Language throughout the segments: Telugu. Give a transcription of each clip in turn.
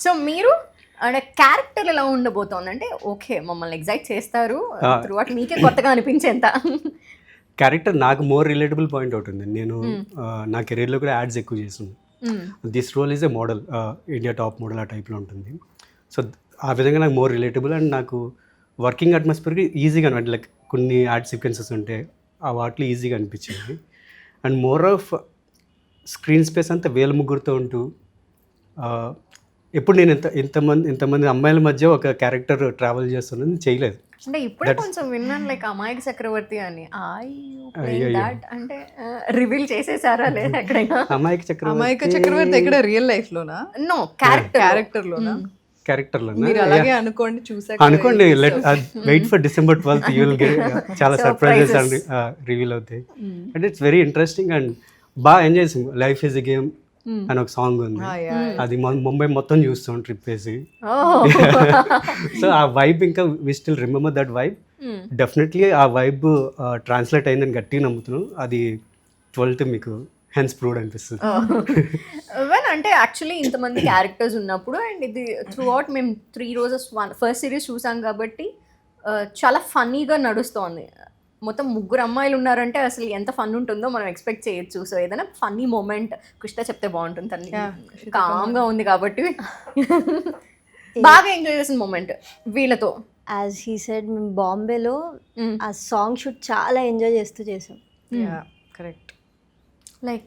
సో మీరు అంటే క్యారెక్టర్ ఎలా ఉండబోతోంది అంటే ఓకే మమ్మల్ని ఎగ్జైట్ చేస్తారు త్రూ అవుట్ మీకే కొత్తగా అనిపించేంత క్యారెక్టర్ నాకు మోర్ రిలేటబుల్ పాయింట్ ఒకటి ఉంది. నేను నా కెరీర్లో కూడా యాడ్స్ ఎక్కువ చేసాను. This role is a model, India top model ఆ టైప్లో ఉంటుంది. సో ఆ విధంగా నాకు మోర్ రిలేటబుల్ అండ్ నాకు వర్కింగ్ అట్మాస్ఫియర్కి ఈజీగా అంటే లైక్ కొన్ని యాడ్ సీక్వెన్సెస్ ఉంటే ఆ వాటిలో ఈజీగా అనిపించింది. And more off screen space అంతా వేల ముగ్గురుతో ఉంటూ ఎప్పుడు నేను ఇంతమంది అమ్మాయిల మధ్య ఒక క్యారెక్టర్ ట్రావెల్ చేస్తున్నాను చేయలేదు. అంటే ఇప్పుడే కొంచెం విన్నాను లైక్ అమాయక చక్రవర్తి అని అంటే రివీల్ చేసేసారా లేదా ఎక్కడైనా? అమాయక చక్రవర్తి ఎక్కడ రియల్ లైఫ్ లోనా? నో క్యారెక్టర్లో మీరు అలాగే అనుకోండి, చూసాక అనుకోండి. Wait for December 12th you will get చాలా సర్ప్రైజెస్ అండ్ రివీల్ అవుతాయి. And it's very interesting and బాగా ఎంజాయ్ చేసాం. లైఫ్ ఈజ్ ఎ గేమ్ అని ఒక సాంగ్ ఉంది, అది ముంబై మొత్తం చూస్తాం ట్రిప్ వేసి. సో ఆ వైబ్ ఇంకా we still remember that vibe. Definitely ఆ వైబ్ ట్రాన్స్లేట్ అయిందని గట్టిగా నమ్ముతున్నాం. అది 12th మీకు హెన్స్ ప్రూవ్డ్ అనిపిస్తుంది. వెన్ అంటే యాక్చువల్లీ ఇంతమంది క్యారెక్టర్స్ ఉన్నప్పుడు అండ్ ఇది త్రూ అవుట్ మేము 3 రోజెస్ ఫస్ట్ సిరీస్ చూసాం కాబట్టి చాలా ఫన్నీగా నడుస్తోంది. మొత్తం 3 అమ్మాయిలు ఉన్నారంటే అసలు ఎంత ఫన్ ఉంటుందో మనం ఎక్స్పెక్ట్ చేయొచ్చు. సో ఏదైనా ఫన్నీ మూమెంట్ కృష్ణ చెప్తే బాగుంటుంది. తను కామ్గా ఉంది కాబట్టి బాగా ఎంజాయ్ చేసిన మూమెంట్ వీళ్ళతో. యాజ్ హీ సెడ్ మేము బాంబేలో ఆ సాంగ్ షూట్ చాలా ఎంజాయ్ చేస్తూ చేసాం. Correct. Like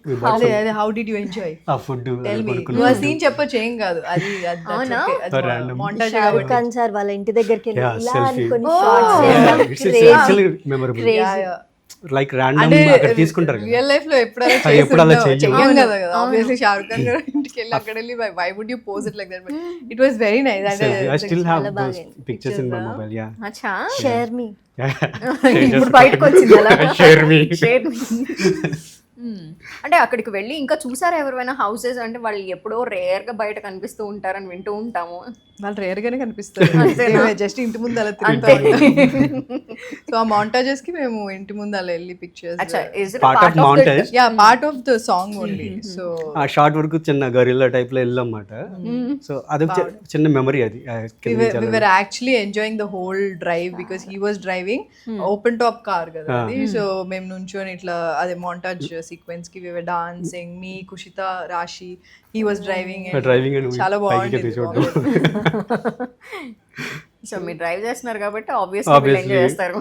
how did you enjoy? ఆ ఫుడ్ నువ్వు ఆ సీన్ చెప్పొచ్చు, ఏం కాదు. అది montage షారుఖ్ ఖాన్ సార్ వాళ్ళ ఇంటి దగ్గరికి వెళ్ళి ఇలా అనుకొని లైక్ రాండమ్ అక్కడ తీసుకుంటారు. రియల్ లైఫ్ లో ఎప్పుడు అలా చెయ్యం కదా. ఆబ్వియస్లీ షారుఖ్ ఖాన్ గారు ఇంటికి వెళ్ళి అక్కడ వెళ్ళి why would you pose it like that? But it was very nice. అంటే I still have those pictures in my mobile. Yeah. అచ్చా షేర్ మీ ఇప్పుడు బయటకు వచ్చింది అలా. Share me. అంటే అక్కడికి వెళ్ళి ఇంకా చూసారా ఎవరైనా హౌసెస్? అంటే వాళ్ళు ఎప్పుడో రేర్ గా బయట కనిపిస్తూ ఉంటారని వింటూ ఉంటాము. వాళ్ళు రేర్ గానే కనిపిస్తారు, జస్ట్ ఇంటి ముందు అలా తిరుగుతారు. సో ఆ మాంటాజెస్ కి మేము ఇంటి ముందు అలా వెళ్ళి pictures part of the song only. So ఆ షార్ట్ వరకు చిన్న గరిల్లా టైప్ లో వెళ్ళామన్నమాట. సో అదొక చిన్న మెమరీ. అది we were actually enjoying the whole drive because he was driving open top car కదా అది. సో మేము నుంచొని ఇట్లా అదే మాంటాజ్ సీక్వెన్స్ కి we were dancing, me, Kushita, Rashi, he was driving and చాలా బాగుంది. సో మీరు డ్రైవ్ చేస్తున్నారు కాబట్టి ఆబ్వియస్లీ ఎంజాయ్ చేస్తారు.